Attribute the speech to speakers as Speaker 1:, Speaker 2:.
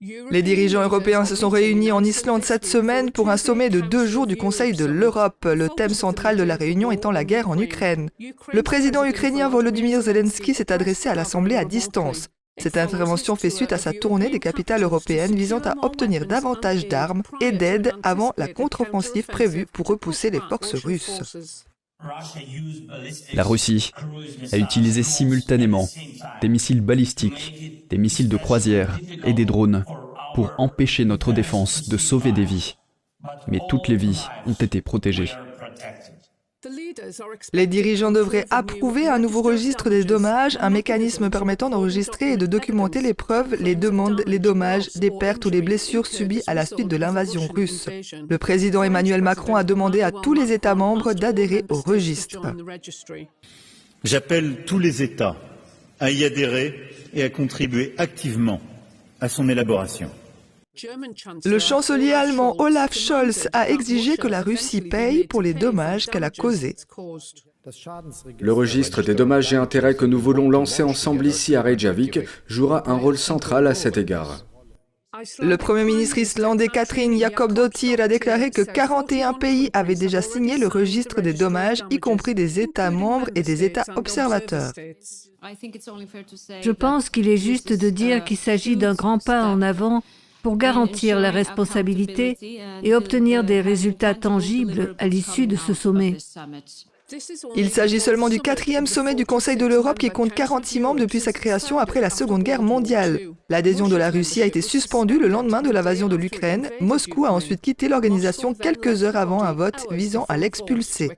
Speaker 1: Les dirigeants européens se sont réunis en Islande cette semaine pour un sommet de 2 jours du Conseil de l'Europe, le thème central de la réunion étant la guerre en Ukraine. Le président ukrainien Volodymyr Zelensky s'est adressé à l'Assemblée à distance. Cette intervention fait suite à sa tournée des capitales européennes visant à obtenir davantage d'armes et d'aide avant la contre-offensive prévue pour repousser les forces russes.
Speaker 2: La Russie a utilisé simultanément des missiles balistiques, des missiles de croisière et des drones pour empêcher notre défense de sauver des vies. Mais toutes les vies ont été protégées.
Speaker 1: Les dirigeants devraient approuver un nouveau registre des dommages, un mécanisme permettant d'enregistrer et de documenter les preuves, les demandes, les dommages, les pertes ou les blessures subies à la suite de l'invasion russe. Le président Emmanuel Macron a demandé à tous les États membres d'adhérer au registre.
Speaker 3: J'appelle tous les États à y adhérer et à contribuer activement à son élaboration.
Speaker 1: Le chancelier allemand Olaf Scholz a exigé que la Russie paye pour les dommages qu'elle a causés.
Speaker 4: Le registre des dommages et intérêts que nous voulons lancer ensemble ici à Reykjavik jouera un rôle central à cet égard.
Speaker 1: Le Premier ministre islandais Katrín Jakobsdóttir a déclaré que 41 pays avaient déjà signé le registre des dommages, y compris des États membres et des États observateurs.
Speaker 5: Je pense qu'il est juste de dire qu'il s'agit d'un grand pas en avant pour garantir la responsabilité et obtenir des résultats tangibles à l'issue de ce sommet.
Speaker 1: Il s'agit seulement du 4e sommet du Conseil de l'Europe qui compte 46 membres depuis sa création après la Seconde Guerre mondiale. L'adhésion de la Russie a été suspendue le lendemain de l'invasion de l'Ukraine. Moscou a ensuite quitté l'organisation quelques heures avant un vote visant à l'expulser.